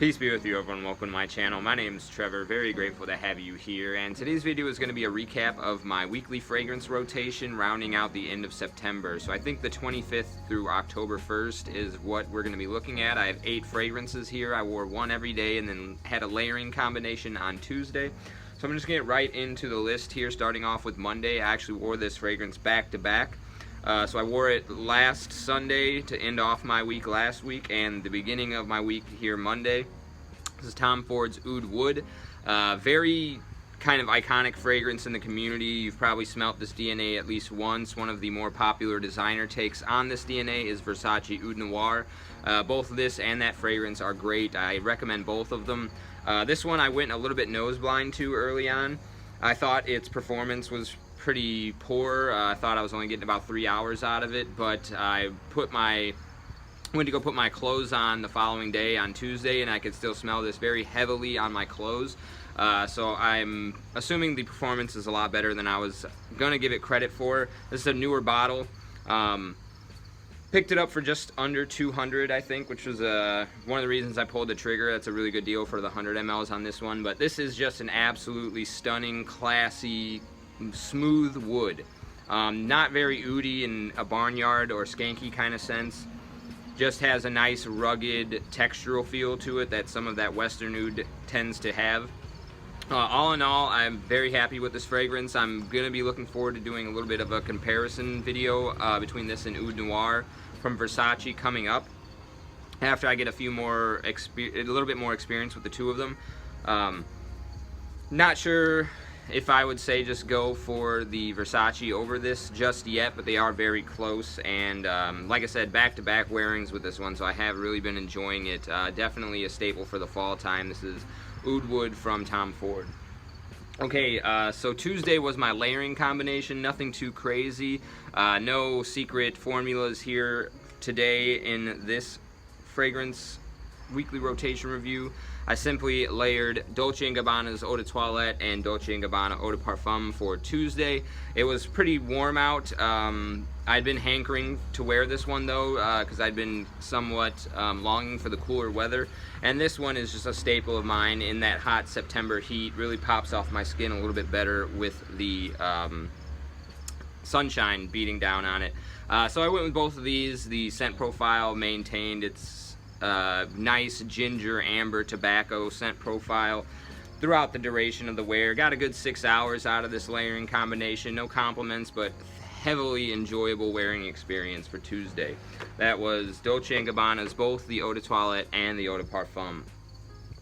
Peace be with you, everyone. Welcome to my channel. My name is Trevor. Very grateful to have you here. And today's video is going to be a recap of my weekly fragrance rotation, rounding out the end of September. So I think the 25th through October 1st is what we're going to be looking at. I have 8 fragrances here. I wore one every day and then had a layering combination on Tuesday. So I'm just going to get right into the list here, starting off with Monday. I actually wore this fragrance back to back. So I wore it last Sunday to end off my week last week, and the beginning of my week here Monday. This is Tom Ford's Oud Wood. Very kind of iconic fragrance in the community. You've probably smelt this DNA at least once. One of the more popular designer takes on this DNA is Versace Oud Noir. Both this and that fragrance are great. I recommend both of them. This one I went a little bit nose blind to early on. I thought its performance was pretty poor. I thought I was only getting about 3 hours out of it, but I went to go put my clothes on the following day on Tuesday, and I could still smell this very heavily on my clothes. So I'm assuming the performance is a lot better than I was gonna give it credit for. This is a newer bottle. Picked it up for just under $200, I think, which was one of the reasons I pulled the trigger. That's a really good deal for the 100 mLs on this one. But this is just an absolutely stunning, classy, smooth wood. Not very oudy in a barnyard or skanky kind of sense. Just has a nice rugged textural feel to it that some of that Western oud tends to have. All in all, I'm very happy with this fragrance. I'm going to be looking forward to doing a little bit of a comparison video between this and Oud Noir from Versace coming up after I get a little bit more experience with the two of them. Not sure if I would say just go for the Versace over this just yet, but they are very close, and like I said, back-to-back wearings with this one, so I have really been enjoying it. Definitely a staple for the fall time. This is Oud Wood from Tom Ford. Okay, so Tuesday was my layering combination, nothing too crazy. No secret formulas here today in this fragrance weekly rotation review. I simply layered Dolce&Gabbana's Eau de Toilette and Dolce&Gabbana Eau de Parfum for Tuesday. It was pretty warm out. I'd been hankering to wear this one though, because I'd been somewhat longing for the cooler weather. And this one is just a staple of mine in that hot September heat. Really pops off my skin a little bit better with the sunshine beating down on it. So I went with both of these. The scent profile maintained its nice ginger amber tobacco scent profile throughout the duration of the wear. Got a good 6 hours out of this layering combination. No compliments, but heavily enjoyable wearing experience for Tuesday. That was Dolce&Gabbana's both the Eau de Toilette and the Eau de Parfum.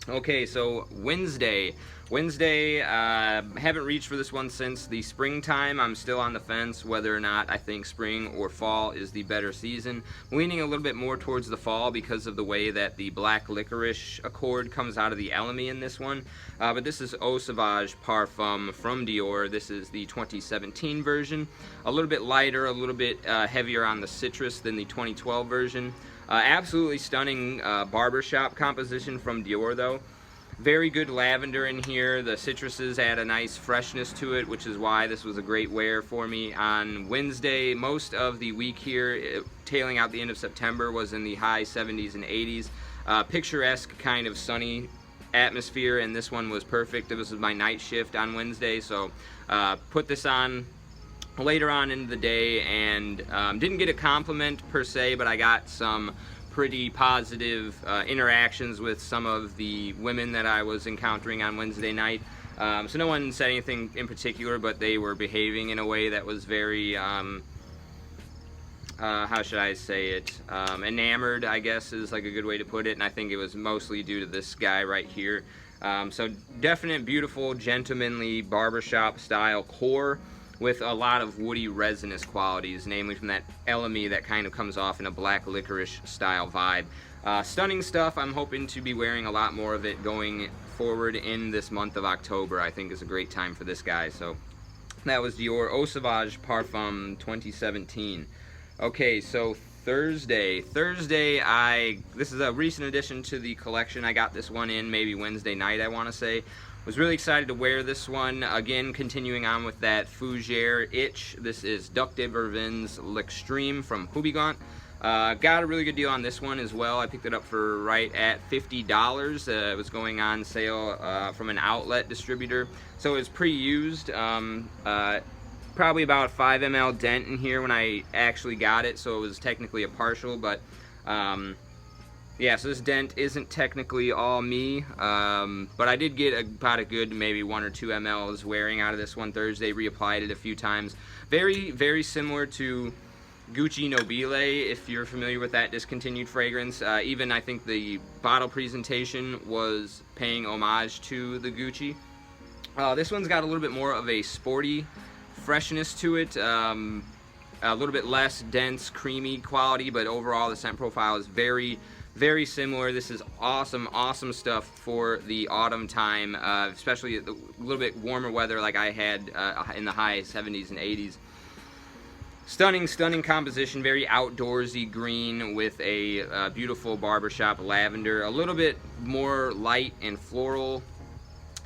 Okay, so Wednesday, haven't reached for this one since the springtime. I'm still on the fence whether or not I think spring or fall is the better season. Leaning a little bit more towards the fall because of the way that the black licorice accord comes out of the elemi in this one. But this is Sauvage Parfum from Dior. This is the 2017 version. A little bit lighter, a little bit heavier on the citrus than the 2012 version. Absolutely stunning barbershop composition from Dior though. Very good lavender in here. The citruses add a nice freshness to it, which is why this was a great wear for me on Wednesday. Most of the week here, tailing out the end of September, was in the high 70s and 80s. Picturesque kind of sunny atmosphere, and this one was perfect. This was my night shift on Wednesday, so put this on later on in the day, and didn't get a compliment per se, but I got some pretty positive interactions with some of the women that I was encountering on Wednesday night. So no one said anything in particular, but they were behaving in a way that was very, how should I say it, enamored, I guess is like a good way to put it, and I think it was mostly due to this guy right here. So definite, beautiful, gentlemanly barbershop style core with a lot of woody resinous qualities, namely from that elemi that kind of comes off in a black licorice style vibe. Stunning stuff. I'm hoping to be wearing a lot more of it going forward in this month of October. I think is a great time for this guy. So that was Dior Eau Sauvage Parfum 2017. Okay, so Thursday, this is a recent addition to the collection. I got this one in maybe Wednesday night, I want to say. Was really excited to wear this one. Again, continuing on with that Fougere itch. This is Duc de Vervins L'Extreme from Houbigant. Got a really good deal on this one as well. I picked it up for right at $50. It was going on sale from an outlet distributor, so it was pre-used. Probably about a 5 ml dent in here when I actually got it, so it was technically a partial, but yeah, so this dent isn't technically all me, but I did get about a good maybe 1 or 2 mLs wearing out of this one Thursday. Reapplied it a few times. Very, very similar to Gucci Nobile, if you're familiar with that discontinued fragrance. Even I think the bottle presentation was paying homage to the Gucci. This one's got a little bit more of a sporty freshness to it, a little bit less dense, creamy quality, but overall the scent profile is very, very similar. This is awesome, awesome stuff for the autumn time, especially a little bit warmer weather like I had in the high 70s and 80s. Stunning, stunning composition, very outdoorsy green with a beautiful barbershop lavender, a little bit more light and floral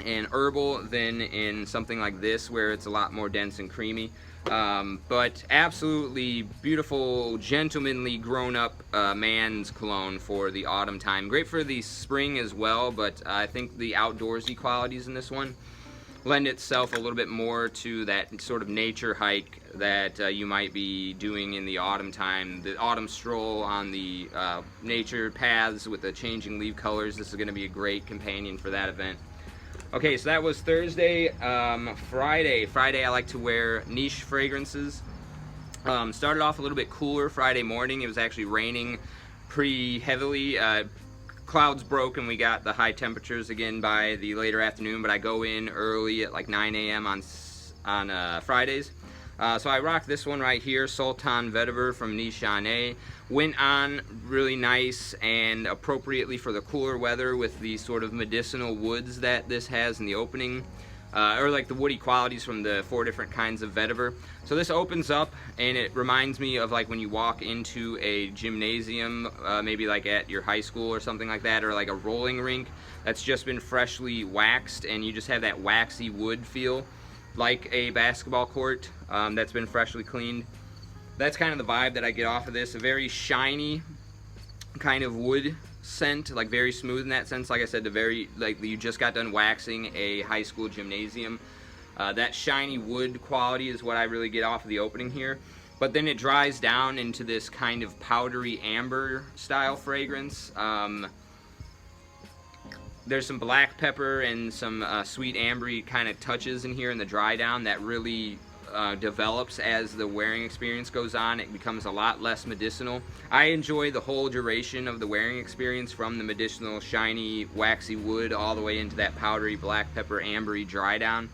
and herbal than in something like this where it's a lot more dense and creamy, but absolutely beautiful, gentlemanly, grown-up man's cologne for the autumn time. Great for the spring as well, but I think the outdoorsy qualities in this one lend itself a little bit more to that sort of nature hike that you might be doing in the autumn time. The autumn stroll on the nature paths with the changing leaf colors. This is going to be a great companion for that event. Okay, so that was Thursday. Friday I like to wear niche fragrances. Started off a little bit cooler Friday morning. It was actually raining pretty heavily. Clouds broke and we got the high temperatures again by the later afternoon, but I go in early at like 9 a.m. on Fridays. So I rocked this one right here, Sultan Vetiver from Nishane. Went on really nice and appropriately for the cooler weather with the sort of medicinal woods that this has in the opening, or like the woody qualities from the 4 different kinds of vetiver. So this opens up and it reminds me of like when you walk into a gymnasium, maybe like at your high school or something like that, or like a rolling rink that's just been freshly waxed and you just have that waxy wood feel, like a basketball court that's been freshly cleaned. That's kind of the vibe that I get off of this. A very shiny kind of wood scent, like very smooth in that sense. Like I said, like you just got done waxing a high school gymnasium. That shiny wood quality is what I really get off of the opening here. But then it dries down into this kind of powdery amber style fragrance. There's some black pepper and some sweet ambery kind of touches in here in the dry down that really develops as the wearing experience goes on. It becomes a lot less medicinal. I enjoy the whole duration of the wearing experience, from the medicinal shiny waxy wood all the way into that powdery black pepper ambery dry down.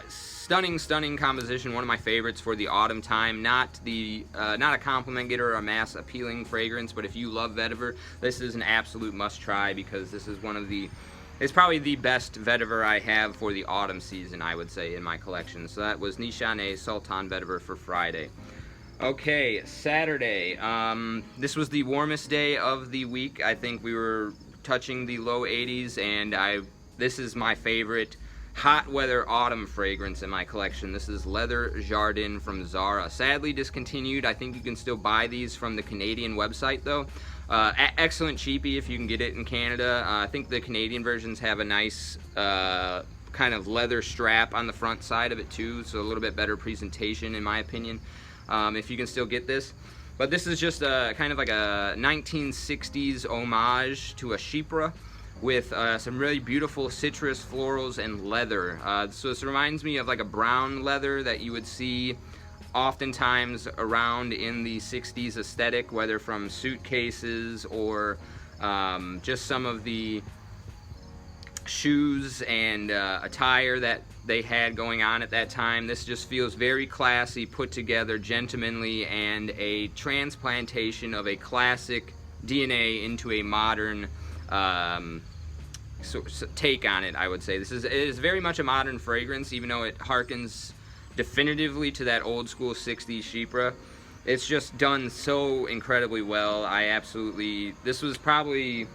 Stunning, stunning composition. One of my favorites for the autumn time. Not a compliment getter or a mass appealing fragrance, but if you love vetiver, this is an absolute must try, because this is one of the, it's probably the best vetiver I have for the autumn season, I would say, in my collection. So that was Nishane Sultan Vetiver for Friday. Okay, Saturday. This was the warmest day of the week. I think we were touching the low 80s, and this is my favorite hot weather autumn fragrance in my collection. This is Leather Jardin from Zara. Sadly discontinued. I think you can still buy these from the Canadian website though. Excellent cheapie if you can get it in Canada. I think the Canadian versions have a nice kind of leather strap on the front side of it too, so a little bit better presentation in my opinion, if you can still get this. But this is just a kind of like a 1960s homage to a chypre, with some really beautiful citrus, florals, and leather. So this reminds me of like a brown leather that you would see oftentimes around in the 60s aesthetic, whether from suitcases or just some of the shoes and attire that they had going on at that time. This just feels very classy, put together, gentlemanly, and a transplantation of a classic DNA into a modern take on it, I would say. It is very much a modern fragrance, even though it harkens definitively to that old school 60s chypre. It's just done so incredibly well. This was probably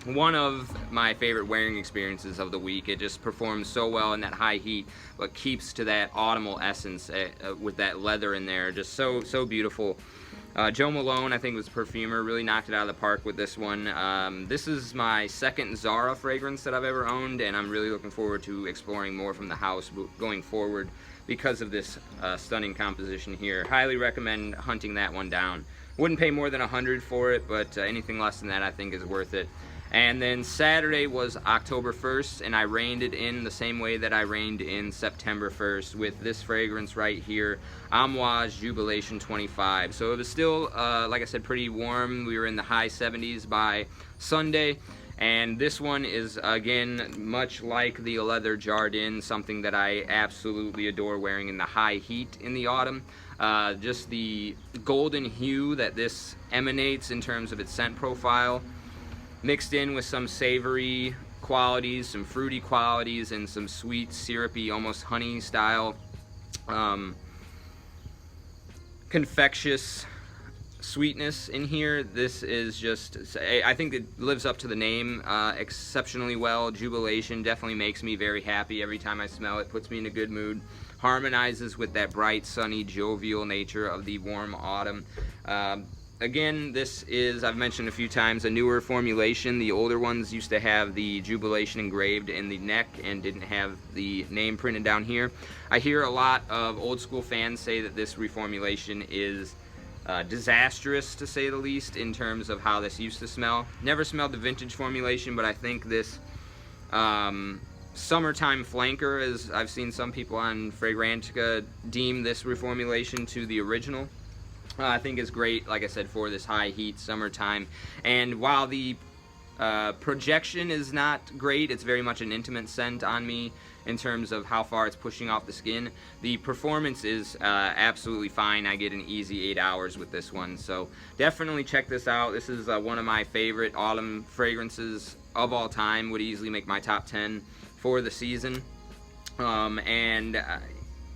one of my favorite wearing experiences of the week. It just performs so well in that high heat, but keeps to that autumnal essence with that leather in there. Just so beautiful. Joe Malone, I think, was a perfumer, really knocked it out of the park with this one. This is my second Zara fragrance that I've ever owned, and I'm really looking forward to exploring more from the house going forward because of this stunning composition here. Highly recommend hunting that one down. Wouldn't pay more than $100 for it, but anything less than that I think is worth it. And then Saturday was October 1st, and I reined it in the same way that I reined in September 1st with this fragrance right here, Amouage Jubilation XXV. So it was still, like I said, pretty warm. We were in the high 70s by Sunday. And this one is, again, much like the leather Jardin, something that I absolutely adore wearing in the high heat in the autumn. Just the golden hue that this emanates in terms of its scent profile, mixed in with some savory qualities, some fruity qualities, and some sweet, syrupy, almost honey style, confectious sweetness in here. This is just, I think it lives up to the name exceptionally well. Jubilation definitely makes me very happy every time I smell it, puts me in a good mood, harmonizes with that bright, sunny, jovial nature of the warm autumn. Again, this is, I've mentioned a few times, a newer formulation. The older ones used to have the Jubilation engraved in the neck and didn't have the name printed down here. I hear a lot of old school fans say that this reformulation is disastrous, to say the least, in terms of how this used to smell. Never smelled the vintage formulation, but I think this summertime flanker, as I've seen some people on Fragrantica deem this reformulation to the original, I think is great, like I said, for this high heat summertime. And while the projection is not great, it's very much an intimate scent on me in terms of how far it's pushing off the skin. The performance is absolutely fine. I get an easy 8 hours with this one, so definitely check this out. This is one of my favorite autumn fragrances of all time. Would easily make my top 10 for the season.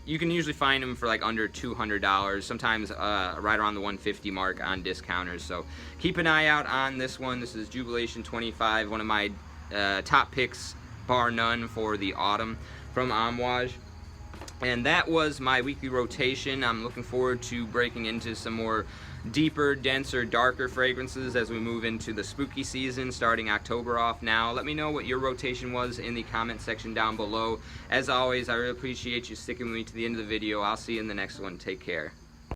You can usually find them for like under $200, sometimes right around the $150 mark on discounters. So keep an eye out on this one. This is Jubilation XXV, one of my top picks, bar none, for the autumn from Amouage. And that was my weekly rotation. I'm looking forward to breaking into some more deeper, denser, darker fragrances as we move into the spooky season, starting October off now. Let me know what your rotation was in the comment section down below. As always, I really appreciate you sticking with me to the end of the video. I'll see you in the next one. Take care.